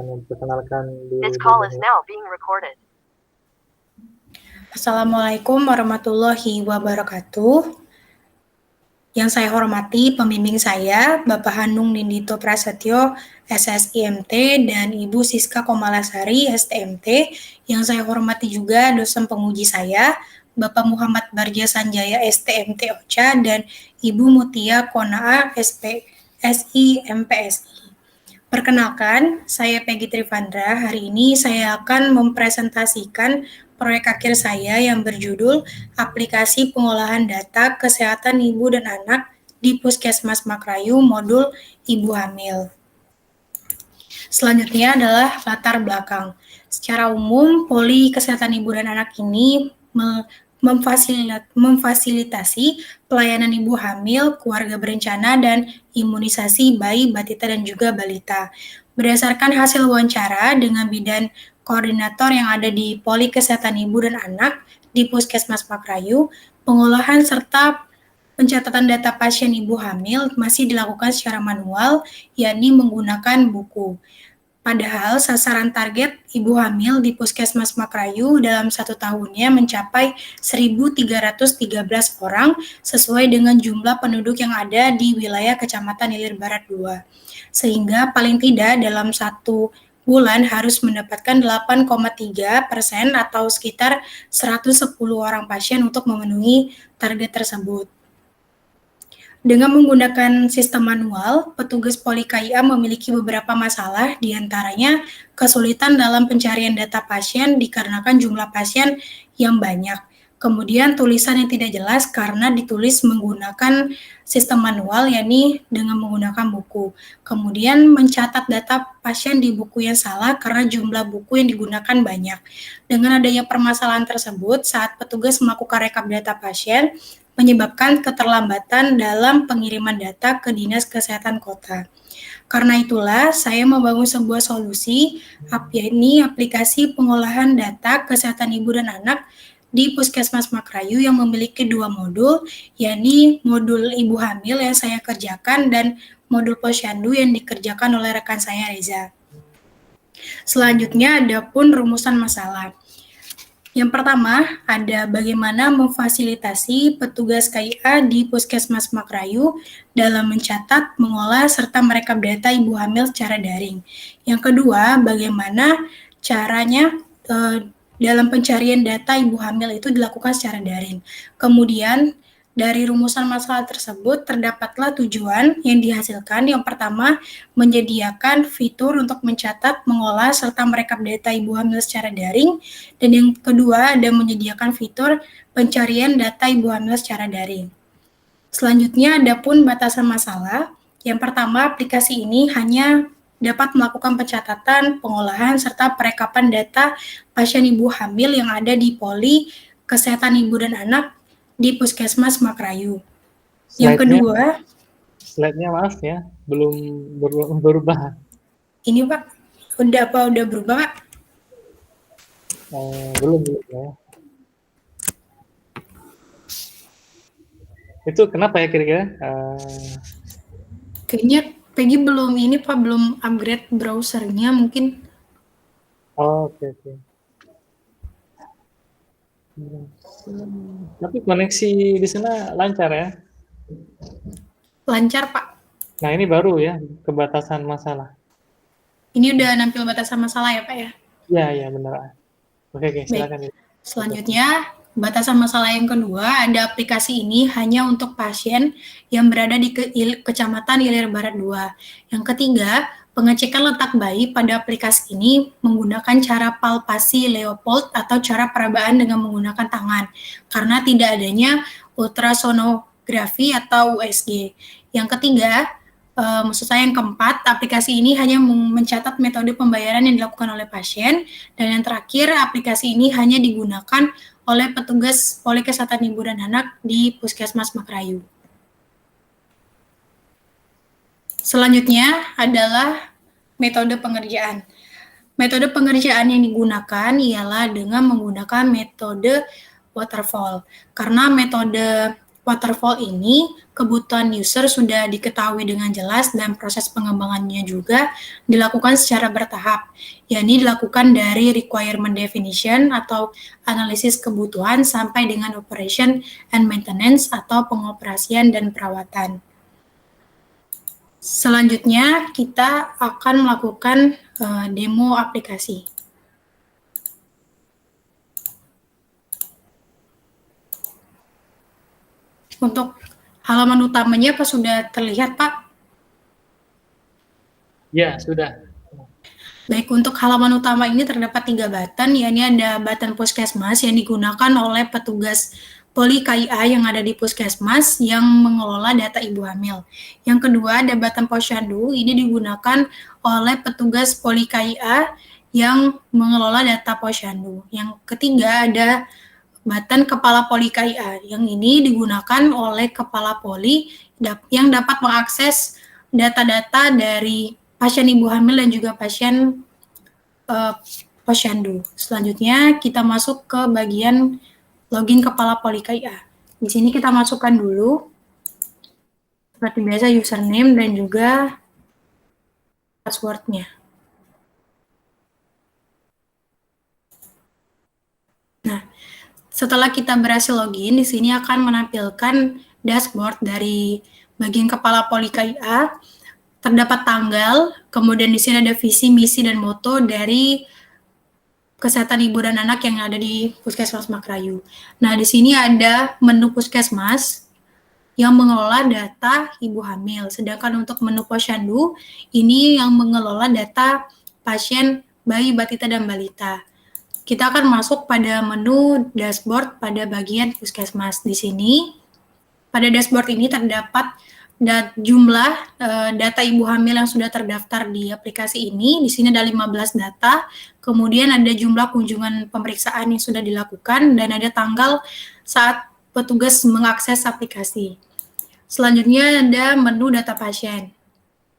Memperkenalkan diri This call is dulu. now being recorded. Assalamualaikum warahmatullahi wabarakatuh. Yang saya hormati pembimbing saya, Bapak Hanung Nindito Prasetyo, SSIMT, dan Ibu Siska Komalasari, STMT. Yang saya hormati juga dosen penguji saya, Bapak Muhammad Barja Sanjaya, STMT OCA, dan Ibu Mutia Konaa, SIMPSI. Perkenalkan, saya Peggy Trivandra. Hari ini saya akan mempresentasikan proyek akhir saya yang berjudul Aplikasi Pengolahan Data Kesehatan Ibu dan Anak di Puskesmas Makrayu Modul Ibu Hamil. Selanjutnya adalah latar belakang. Secara umum, Poli Kesehatan Ibu dan Anak ini memfasilitasi pelayanan ibu hamil, keluarga berencana, dan imunisasi bayi, batita, dan juga balita. Berdasarkan hasil wawancara dengan bidan koordinator yang ada di Poli Kesehatan Ibu dan Anak di Puskesmas Makrayu, pengolahan serta pencatatan data pasien ibu hamil masih dilakukan secara manual, yakni menggunakan buku. Padahal sasaran target ibu hamil di Puskesmas Makrayu dalam 1 tahunnya mencapai 1.313 orang sesuai dengan jumlah penduduk yang ada di wilayah Kecamatan Ilir Barat 2. Sehingga paling tidak dalam 1 bulan harus mendapatkan 8,3% atau sekitar 110 orang pasien untuk memenuhi target tersebut. Dengan menggunakan sistem manual, petugas Poli KIA memiliki beberapa masalah, diantaranya kesulitan dalam pencarian data pasien dikarenakan jumlah pasien yang banyak. Kemudian tulisan yang tidak jelas karena ditulis menggunakan sistem manual, yakni dengan menggunakan buku. Kemudian mencatat data pasien di buku yang salah karena jumlah buku yang digunakan banyak. Dengan adanya permasalahan tersebut, saat petugas melakukan rekap data pasien, menyebabkan keterlambatan dalam pengiriman data ke Dinas Kesehatan Kota. Karena itulah, saya membangun sebuah solusi, yakni aplikasi pengolahan data kesehatan ibu dan anak di Puskesmas Makrayu yang memiliki 2 modul, yakni modul ibu hamil yang saya kerjakan dan modul posyandu yang dikerjakan oleh rekan saya Reza. Selanjutnya ada pun rumusan masalah. Yang pertama, ada bagaimana memfasilitasi petugas KIA di Puskesmas Makrayu dalam mencatat, mengolah, serta merekap data ibu hamil secara daring. Yang kedua, bagaimana caranya dalam pencarian data ibu hamil itu dilakukan secara daring. Kemudian, dari rumusan masalah tersebut terdapatlah tujuan yang dihasilkan. Yang pertama, menyediakan fitur untuk mencatat, mengolah, serta merekap data ibu hamil secara daring. Dan yang kedua, ada menyediakan fitur pencarian data ibu hamil secara daring. Selanjutnya, ada pun batasan masalah. Yang pertama, aplikasi ini hanya dapat melakukan pencatatan, pengolahan, serta perekapan data pasien ibu hamil yang ada di Poli Kesehatan Ibu dan Anak di Puskesmas Makrayu. Yang kedua, slide-nya maaf ya, belum berubah. Ini Pak, udah berubah Pak? Belum ya. Itu kenapa ya kira-kira? Kayaknya Peggy belum ini Pak, belum upgrade browsernya mungkin. Oke. Tapi koneksi di sana lancar ya? Lancar Pak. Nah ini baru ya, kebatasan masalah. Ini udah nampil batasan masalah ya Pak ya? Iya benar. Oke, silakan. Baik. Selanjutnya, batasan masalah yang kedua, ada aplikasi ini hanya untuk pasien yang berada di Kecamatan Ilir Barat 2. Yang ketiga, pengecekan letak bayi pada aplikasi ini menggunakan cara palpasi Leopold atau cara perabaan dengan menggunakan tangan, karena tidak adanya ultrasonografi atau USG. Yang ketiga, maksud saya yang keempat, aplikasi ini hanya mencatat metode pembayaran yang dilakukan oleh pasien. Dan yang terakhir, aplikasi ini hanya digunakan oleh petugas Poli Kesehatan Ibu dan Anak di Puskesmas Makrayu. Selanjutnya adalah metode pengerjaan. Metode pengerjaan yang digunakan ialah dengan menggunakan metode waterfall. Karena metode waterfall ini, kebutuhan user sudah diketahui dengan jelas dan proses pengembangannya juga dilakukan secara bertahap, yakni dilakukan dari requirement definition atau analisis kebutuhan sampai dengan operation and maintenance atau pengoperasian dan perawatan. Selanjutnya, kita akan melakukan demo aplikasi. Untuk halaman utamanya apa sudah terlihat, Pak? Ya, sudah. Baik, untuk halaman utama ini terdapat 3 button, yakni ada button Puskesmas yang digunakan oleh petugas Poli KIA yang ada di Puskesmas yang mengelola data ibu hamil. Yang kedua ada button Posyandu, ini digunakan oleh petugas Poli KIA yang mengelola data Posyandu. Yang ketiga ada button Kepala Poli KIA, yang ini digunakan oleh Kepala Poli yang dapat mengakses data-data dari pasien ibu hamil dan juga pasien Posyandu. Selanjutnya kita masuk ke bagian login Kepala Poli KIA. Di sini kita masukkan dulu seperti biasa username dan juga passwordnya. Nah, setelah kita berhasil login, di sini akan menampilkan dashboard dari bagian Kepala Poli KIA. Terdapat tanggal, kemudian di sini ada visi, misi, dan moto dari kesehatan ibu dan anak yang ada di Puskesmas Makrayu. Nah, di sini ada menu Puskesmas yang mengelola data ibu hamil. Sedangkan untuk menu Posyandu, ini yang mengelola data pasien bayi, batita, dan balita. Kita akan masuk pada menu dashboard pada bagian Puskesmas. Di sini, pada dashboard ini terdapat jumlah data ibu hamil yang sudah terdaftar di aplikasi ini. Di sini ada 15 data, kemudian ada jumlah kunjungan pemeriksaan yang sudah dilakukan, dan ada tanggal saat petugas mengakses aplikasi. Selanjutnya ada menu data pasien.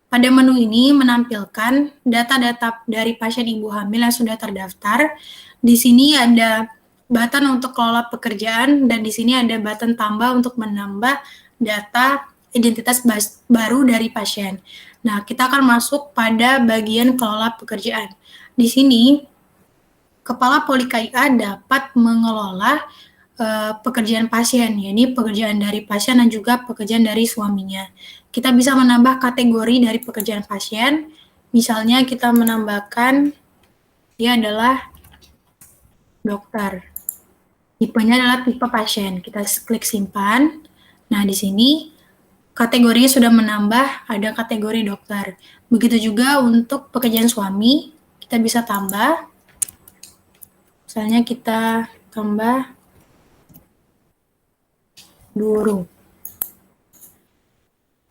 Pada menu ini menampilkan data-data dari pasien ibu hamil yang sudah terdaftar. Di sini ada button untuk kelola pekerjaan, dan di sini ada button tambah untuk menambah data identitas baru dari pasien. Nah, kita akan masuk pada bagian kelola pekerjaan. Di sini, Kepala Poli KIA dapat mengelola pekerjaan pasien, yakni pekerjaan dari pasien dan juga pekerjaan dari suaminya. Kita bisa menambah kategori dari pekerjaan pasien. Misalnya kita menambahkan dia adalah dokter. Tipenya adalah tipe pasien. Kita klik simpan. Nah, di sini kategorinya sudah menambah, ada kategori dokter. Begitu juga untuk pekerjaan suami, kita bisa tambah. Misalnya kita tambah guru.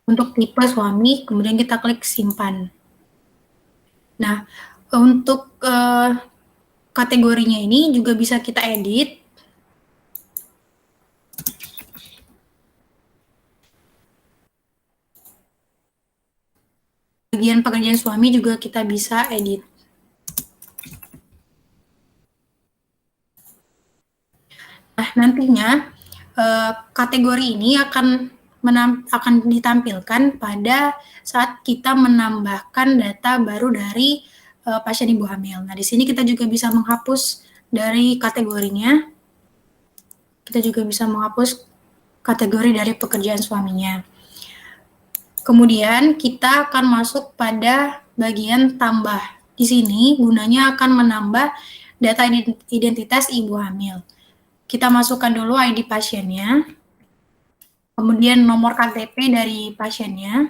Untuk tipe suami, kemudian kita klik simpan. Nah, untuk kategorinya ini juga bisa kita edit. Bagian pekerjaan suami juga kita bisa edit. Nah, nantinya kategori ini akan ditampilkan pada saat kita menambahkan data baru dari pasien ibu hamil. Nah, di sini kita juga bisa menghapus dari kategorinya. Kita juga bisa menghapus kategori dari pekerjaan suaminya. Kemudian kita akan masuk pada bagian tambah. Di sini gunanya akan menambah data identitas ibu hamil. Kita masukkan dulu ID pasiennya, kemudian nomor KTP dari pasiennya,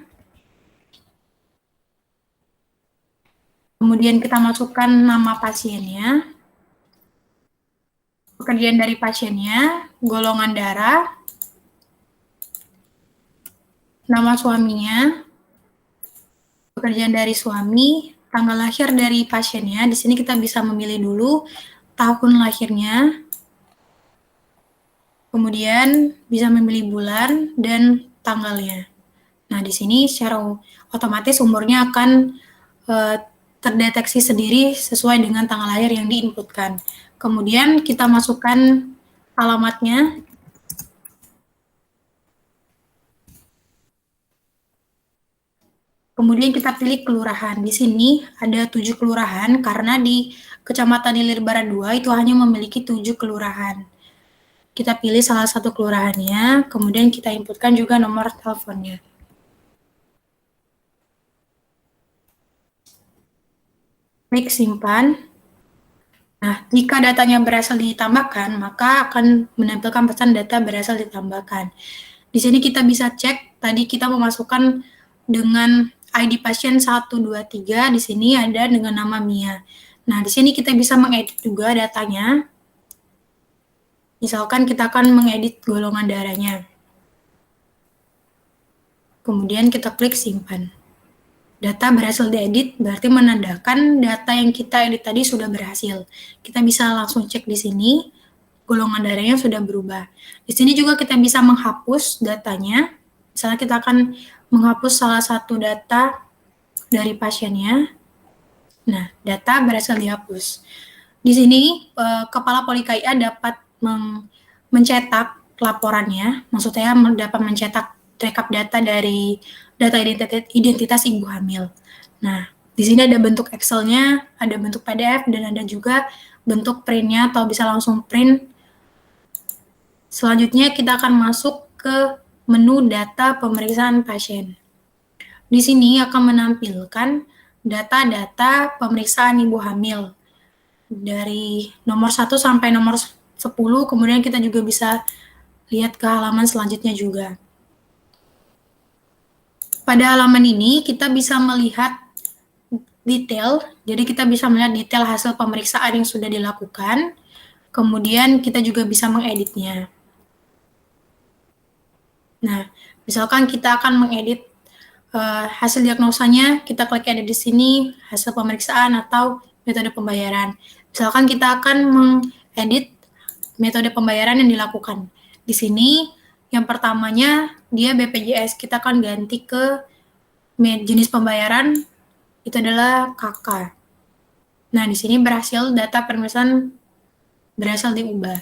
kemudian kita masukkan nama pasiennya, pekerjaan dari pasiennya, golongan darah, nama suaminya, pekerjaan dari suami, tanggal lahir dari pasiennya. Di sini kita bisa memilih dulu tahun lahirnya, kemudian bisa memilih bulan dan tanggalnya. Nah, di sini secara otomatis umurnya akan terdeteksi sendiri sesuai dengan tanggal lahir yang diinputkan. Kemudian kita masukkan alamatnya. Kemudian kita pilih kelurahan. Di sini ada 7 kelurahan karena di Kecamatan Ilir Barat 2 itu hanya memiliki 7 kelurahan. Kita pilih salah satu kelurahannya, kemudian kita inputkan juga nomor teleponnya. Klik simpan. Nah, jika datanya berhasil ditambahkan, maka akan menampilkan pesan data berhasil ditambahkan. Di sini kita bisa cek, tadi kita memasukkan dengan ID pasien 123, di sini ada dengan nama Mia. Nah, di sini kita bisa mengedit juga datanya. Misalkan kita akan mengedit golongan darahnya. Kemudian kita klik simpan. Data berhasil diedit berarti menandakan data yang kita edit tadi sudah berhasil. Kita bisa langsung cek di sini, golongan darahnya sudah berubah. Di sini juga kita bisa menghapus datanya. Misalnya kita akan menghapus salah satu data dari pasiennya. Nah, data berhasil dihapus. Di sini, Kepala Poli KIA dapat mencetak laporannya, maksudnya dapat mencetak rekap data dari data identitas ibu hamil. Nah, di sini ada bentuk Excel-nya, ada bentuk PDF, dan ada juga bentuk print-nya atau bisa langsung print. Selanjutnya kita akan masuk ke menu data pemeriksaan pasien. Di sini akan menampilkan data-data pemeriksaan ibu hamil dari nomor 1 sampai nomor 10, kemudian kita juga bisa lihat ke halaman selanjutnya juga. Pada halaman ini kita bisa melihat detail, jadi kita bisa melihat detail hasil pemeriksaan yang sudah dilakukan, kemudian kita juga bisa mengeditnya. Nah, misalkan kita akan mengedit hasil diagnosanya, kita klik edit di sini, hasil pemeriksaan atau metode pembayaran. Misalkan kita akan mengedit metode pembayaran yang dilakukan. Di sini, yang pertamanya dia BPJS, kita akan ganti ke jenis pembayaran, itu adalah KK. Nah, di sini berhasil data pemeriksaan berhasil diubah.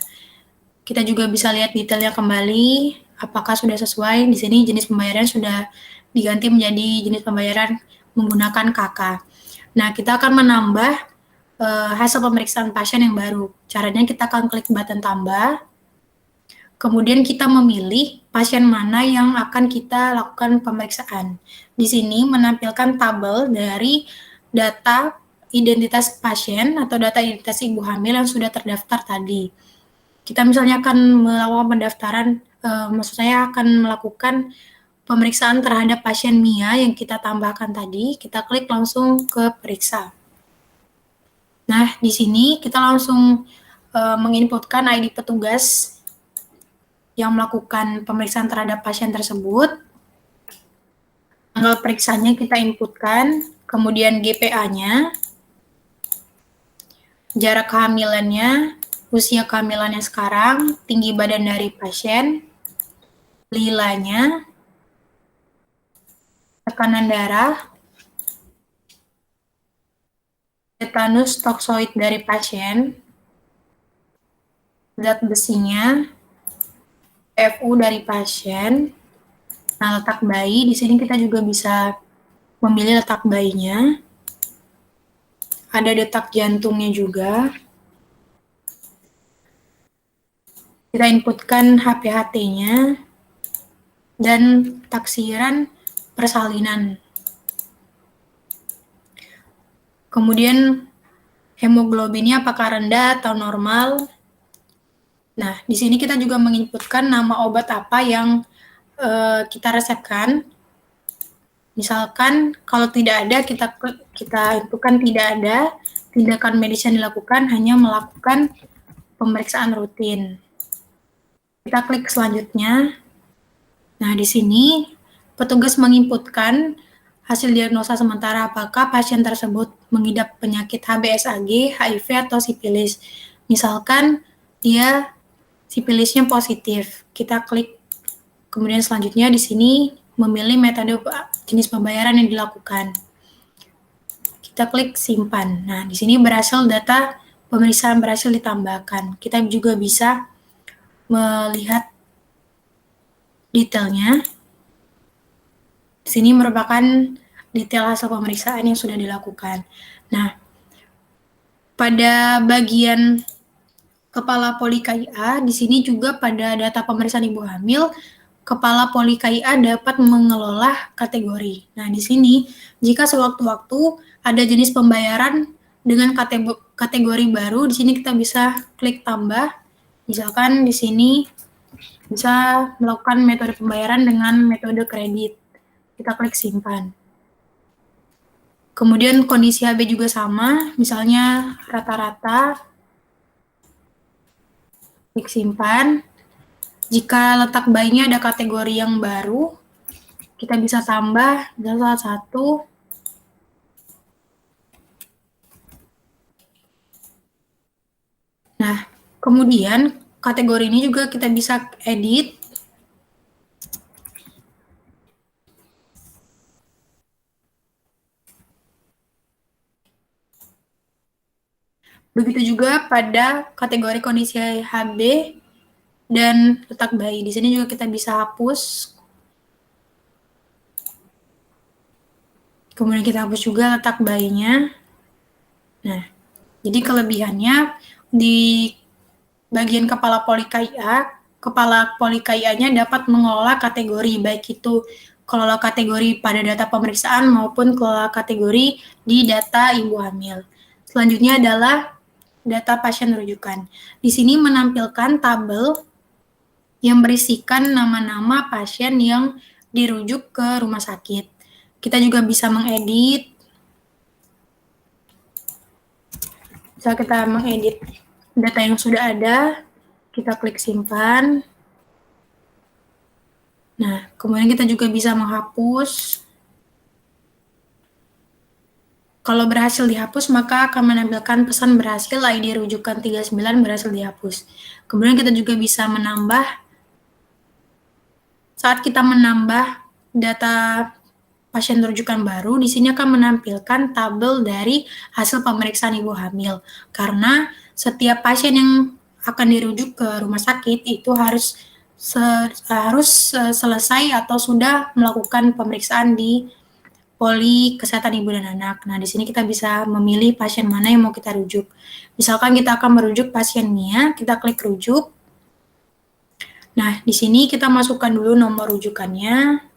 Kita juga bisa lihat detailnya kembali, apakah sudah sesuai. Di sini jenis pembayaran sudah diganti menjadi jenis pembayaran menggunakan KK. Nah, kita akan menambah hasil pemeriksaan pasien yang baru. Caranya kita akan klik button tambah, kemudian kita memilih pasien mana yang akan kita lakukan pemeriksaan. Di sini menampilkan tabel dari data identitas pasien atau data identitas ibu hamil yang sudah terdaftar tadi. Kita misalnya akan melakukan pendaftaran, maksud saya akan melakukan pemeriksaan terhadap pasien Mia yang kita tambahkan tadi, kita klik langsung ke periksa. Nah, di sini kita langsung menginputkan ID petugas yang melakukan pemeriksaan terhadap pasien tersebut. Tanggal periksanya kita inputkan, kemudian GPA-nya, jarak kehamilannya, usia kehamilannya sekarang, tinggi badan dari pasien, lilanya, tekanan darah, tetanus toksoid dari pasien, zat besinya, FU dari pasien. Nah, letak bayi, di sini kita juga bisa memilih letak bayinya. Ada detak jantungnya juga. Kita inputkan HPHT-nya dan taksiran persalinan. Kemudian hemoglobinnya apakah rendah atau normal. Nah, di sini kita juga menginputkan nama obat apa yang kita resepkan. Misalkan kalau tidak ada, kita inputkan tidak ada, tindakan medis yang dilakukan hanya melakukan pemeriksaan rutin. Kita klik selanjutnya. Nah, di sini petugas menginputkan hasil diagnosa sementara apakah pasien tersebut mengidap penyakit HBsAg, HIV, atau sipilis. Misalkan dia sipilisnya positif, kita klik. Kemudian selanjutnya di sini memilih metode jenis pembayaran yang dilakukan. Kita klik simpan. Nah, di sini berhasil data pemeriksaan berhasil ditambahkan. Kita juga bisa melihat detailnya. Di sini merupakan detail hasil pemeriksaan yang sudah dilakukan. Nah, pada bagian Kepala Poli KIA, di sini juga pada data pemeriksaan ibu hamil, Kepala Poli KIA dapat mengelola kategori. Nah, di sini jika sewaktu-waktu ada jenis pembayaran dengan kategori baru, di sini kita bisa klik tambah. Misalkan di sini bisa melakukan metode pembayaran dengan metode kredit. Kita klik simpan. Kemudian kondisi HB juga sama, misalnya rata-rata, klik simpan. Jika letak bayinya ada kategori yang baru, kita bisa tambah salah satu. Nah, kemudian kategori ini juga kita bisa edit. Begitu juga pada kategori kondisi HB dan letak bayi. Di sini juga kita bisa hapus. Kemudian kita hapus juga letak bayinya. Nah, jadi kelebihannya di bagian Kepala Poli KIA, Kepala Poli KIA-nya dapat mengelola kategori, baik itu kelola kategori pada data pemeriksaan maupun kelola kategori di data ibu hamil. Selanjutnya adalah data pasien rujukan. Di sini menampilkan tabel yang berisikan nama-nama pasien yang dirujuk ke rumah sakit. Kita juga bisa mengedit. Bisa kita mengedit data yang sudah ada, kita klik simpan. Nah, kemudian kita juga bisa menghapus. Kalau berhasil dihapus, maka akan menampilkan pesan berhasil ID rujukan 39 berhasil dihapus. Kemudian kita juga bisa menambah. Saat kita menambah data pasien rujukan baru, di sini akan menampilkan tabel dari hasil pemeriksaan ibu hamil. Karena setiap pasien yang akan dirujuk ke rumah sakit itu harus selesai atau sudah melakukan pemeriksaan di Poli Kesehatan Ibu dan Anak. Nah, di sini kita bisa memilih pasien mana yang mau kita rujuk. Misalkan kita akan merujuk pasien Mia, kita klik rujuk. Nah, di sini kita masukkan dulu nomor rujukannya.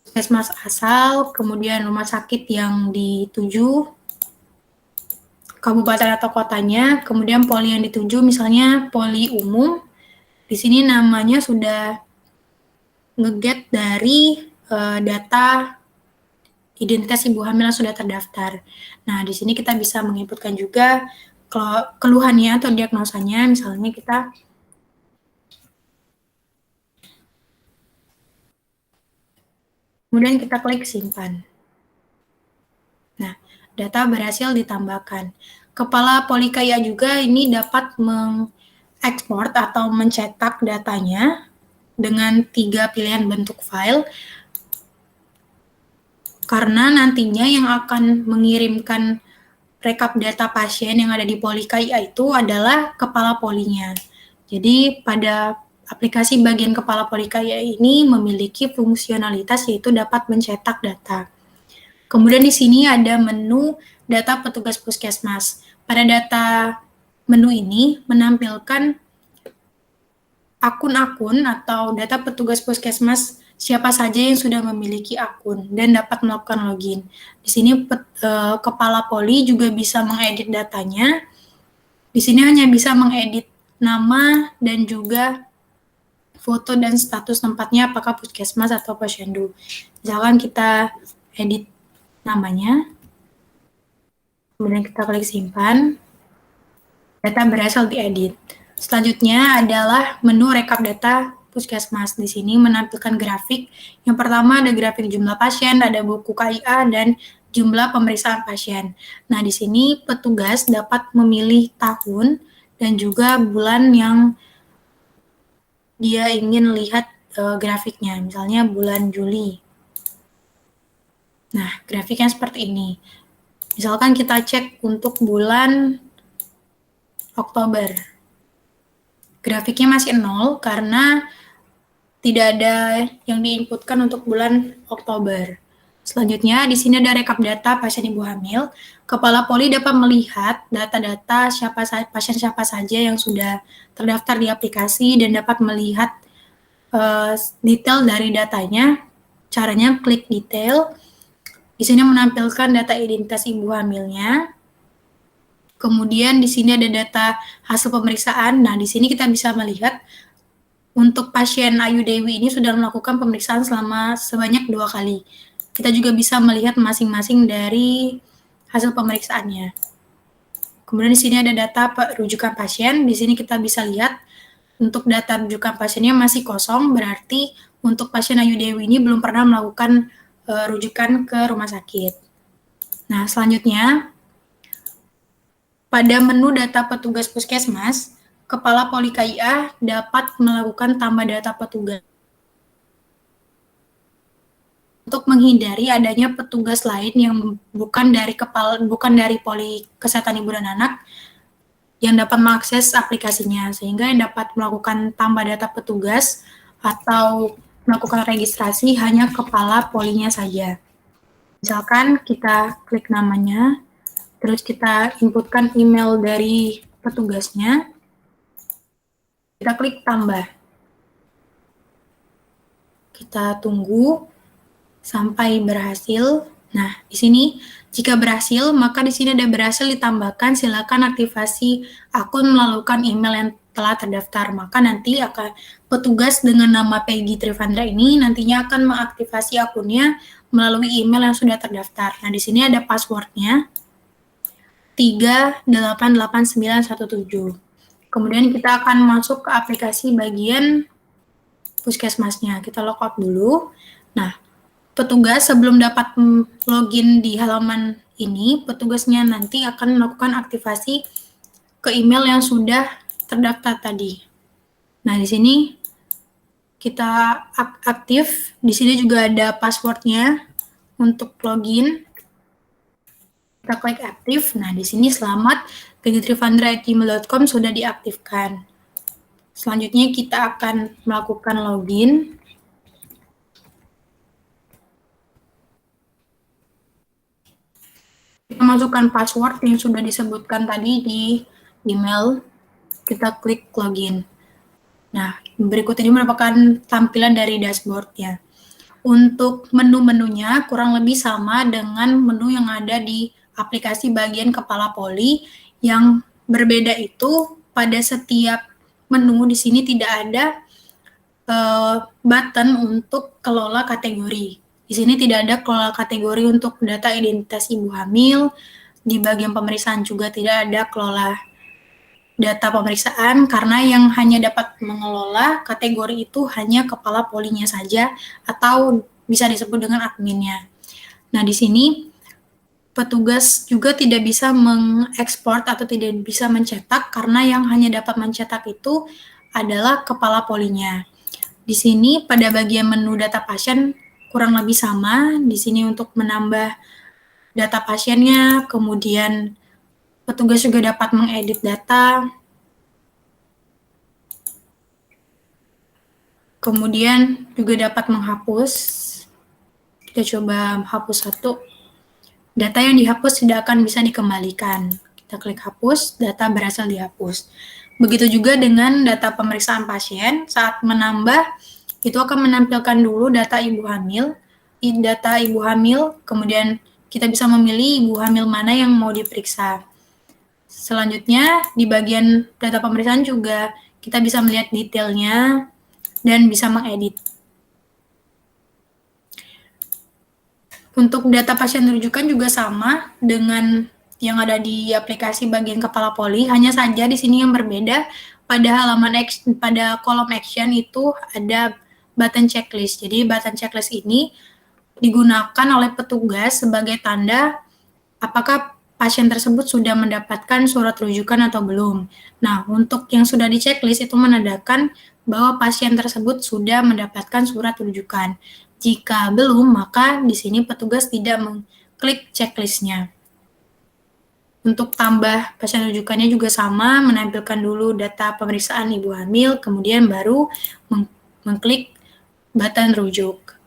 Puskesmas asal, kemudian rumah sakit yang dituju, kabupaten atau kotanya, kemudian poli yang dituju, misalnya poli umum. Di sini namanya sudah nge-get dari data identitas ibu hamil yang sudah terdaftar. Nah, di sini kita bisa menginputkan juga keluhannya atau diagnosanya, misalnya kita kemudian kita klik simpan. Nah, data berhasil ditambahkan. Kepala Poli KIA juga ini dapat mengekspor atau mencetak datanya dengan 3 pilihan bentuk file, karena nantinya yang akan mengirimkan rekap data pasien yang ada di Poli KIA itu adalah kepala polinya. Jadi pada aplikasi bagian kepala Poli KIA ini memiliki fungsionalitas yaitu dapat mencetak data. Kemudian di sini ada menu data petugas puskesmas. Pada data menu ini menampilkan akun-akun atau data petugas puskesmas siapa saja yang sudah memiliki akun dan dapat melakukan login. Di sini kepala poli juga bisa mengedit datanya. Di sini hanya bisa mengedit nama dan juga foto dan status tempatnya apakah puskesmas atau posyandu. Misalkan kita edit namanya, kemudian kita klik simpan, data berhasil diedit. Selanjutnya adalah menu rekap data puskesmas. Di sini menampilkan grafik. Yang pertama ada grafik jumlah pasien, ada buku KIA, dan jumlah pemeriksaan pasien. Nah, di sini petugas dapat memilih tahun dan juga bulan yang dia ingin lihat grafiknya. Misalnya bulan Juli. Nah, grafiknya seperti ini. Misalkan kita cek untuk bulan Oktober. Grafiknya masih 0 karena tidak ada yang diinputkan untuk bulan Oktober. Selanjutnya, di sini ada rekap data pasien ibu hamil. Kepala Poli dapat melihat data-data pasien siapa saja yang sudah terdaftar di aplikasi dan dapat melihat detail dari datanya. Caranya klik detail. Di sini menampilkan data identitas ibu hamilnya. Kemudian di sini ada data hasil pemeriksaan. Nah, di sini kita bisa melihat untuk pasien Ayu Dewi ini sudah melakukan pemeriksaan sebanyak 2 kali. Kita juga bisa melihat masing-masing dari hasil pemeriksaannya. Kemudian di sini ada data rujukan pasien. Di sini kita bisa lihat untuk data rujukan pasiennya masih kosong, berarti untuk pasien Ayu Dewi ini belum pernah melakukan rujukan ke rumah sakit. Nah, selanjutnya pada menu data petugas puskesmas, Kepala Poli KIA dapat melakukan tambah data petugas untuk menghindari adanya petugas lain yang bukan dari Poli Kesehatan Ibu dan Anak yang dapat mengakses aplikasinya, sehingga yang dapat melakukan tambah data petugas atau melakukan registrasi hanya kepala polinya saja. Misalkan kita klik namanya, terus kita inputkan email dari petugasnya, kita klik tambah. Kita tunggu sampai berhasil. Nah, di sini jika berhasil, maka di sini ada berhasil ditambahkan, silakan aktifasi akun melakukan email yang telah terdaftar. Maka nanti akan petugas dengan nama Peggy Trivandra ini nantinya akan mengaktifasi akunnya melalui email yang sudah terdaftar. Nah, di sini ada passwordnya 388917. Kemudian kita akan masuk ke aplikasi bagian puskesmasnya. Kita logout dulu. Nah, petugas sebelum dapat login di halaman ini, petugasnya nanti akan melakukan aktivasi ke email yang sudah terdaftar tadi. Nah, di sini kita aktif. Di sini juga ada passwordnya untuk login. Kita klik aktif. Nah, di sini selamat peggytrivandra@gmail.com sudah diaktifkan. Selanjutnya kita akan melakukan login. Kita masukkan password yang sudah disebutkan tadi di email, kita klik login. Nah, berikut ini merupakan tampilan dari dashboard-nya. Untuk menu-menunya kurang lebih sama dengan menu yang ada di aplikasi bagian Kepala Poli. Yang berbeda itu pada setiap menu di sini tidak ada button untuk kelola kategori. Di sini tidak ada kelola kategori untuk data identitas ibu hamil. Di bagian pemeriksaan juga tidak ada kelola data pemeriksaan, karena yang hanya dapat mengelola kategori itu hanya kepala polinya saja atau bisa disebut dengan adminnya. Nah, di sini petugas juga tidak bisa mengekspor atau tidak bisa mencetak, karena yang hanya dapat mencetak itu adalah kepala polinya. Di sini pada bagian menu data pasien kurang lebih sama. Di sini untuk menambah data pasiennya, kemudian petugas juga dapat mengedit data. Kemudian juga dapat menghapus. Kita coba hapus satu. Data yang dihapus tidak akan bisa dikembalikan. Kita klik hapus, data berhasil dihapus. Begitu juga dengan data pemeriksaan pasien, saat menambah, itu akan menampilkan dulu data ibu hamil, kemudian kita bisa memilih ibu hamil mana yang mau diperiksa. Selanjutnya, di bagian data pemeriksaan juga kita bisa melihat detailnya dan bisa mengedit. Untuk data pasien rujukan juga sama dengan yang ada di aplikasi bagian Kepala Poli, hanya saja di sini yang berbeda pada kolom action itu ada button checklist. Jadi button checklist ini digunakan oleh petugas sebagai tanda apakah pasien tersebut sudah mendapatkan surat rujukan atau belum. Nah, untuk yang sudah di checklist itu menandakan bahwa pasien tersebut sudah mendapatkan surat rujukan. Jika belum, maka di sini petugas tidak mengklik checklist-nya. Untuk tambah pasien rujukannya juga sama, menampilkan dulu data pemeriksaan ibu hamil, kemudian baru mengklik button rujuk.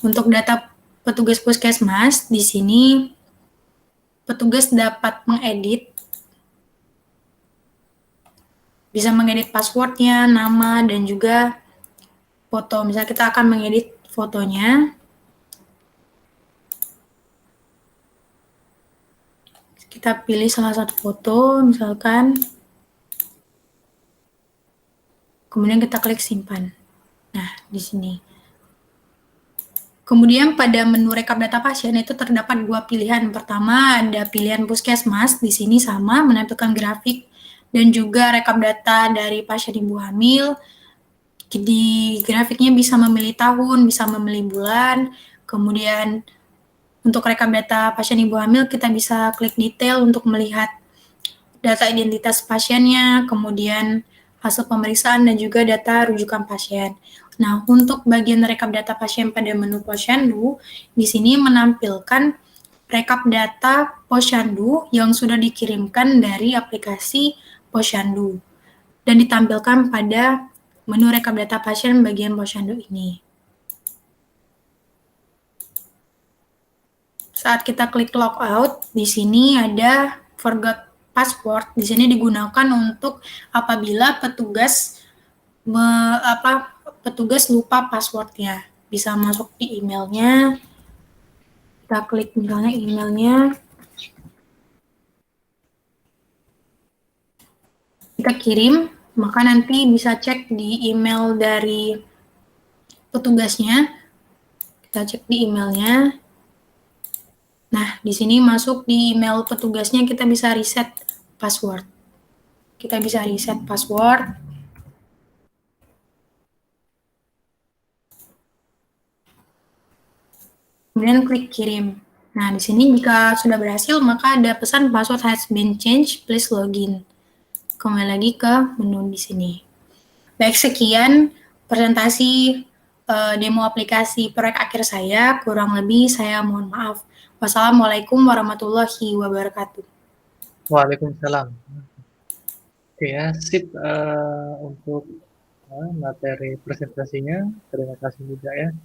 Untuk data petugas puskesmas, di sini petugas dapat bisa mengedit passwordnya, nama, dan juga foto. Misalnya kita akan mengedit fotonya. Kita pilih salah satu foto, misalkan. Kemudian kita klik simpan. Nah, di sini. Kemudian pada menu rekap data pasien itu terdapat dua pilihan. Pertama ada pilihan puskesmas, di sini sama menampilkan grafik dan juga rekap data dari pasien ibu hamil. Di grafiknya bisa memilih tahun, bisa memilih bulan. Kemudian untuk rekap data pasien ibu hamil kita bisa klik detail untuk melihat data identitas pasiennya, kemudian hasil pemeriksaan dan juga data rujukan pasien. Nah, untuk bagian rekap data pasien pada menu Posyandu, di sini menampilkan rekap data Posyandu yang sudah dikirimkan dari aplikasi Posyandu dan ditampilkan pada menu rekap data pasien bagian Posyandu ini. Saat kita klik logout, di sini ada forgot password. Di sini digunakan untuk apabila petugas lupa passwordnya. Bisa masuk di emailnya. Kita klik misalnya emailnya. Kita kirim, maka nanti bisa cek di email dari petugasnya. Kita cek di emailnya. Nah, di sini masuk di email petugasnya kita bisa reset password. Kita bisa reset password. Kemudian klik kirim. Nah, di sini jika sudah berhasil, maka ada pesan password has been changed, please login. Kembali lagi ke menu di sini. Baik, sekian presentasi demo aplikasi proyek akhir saya. Kurang lebih saya mohon maaf. Wassalamualaikum warahmatullahi wabarakatuh. Waalaikumsalam. Oke ya, sip untuk materi presentasinya. Terima kasih juga ya.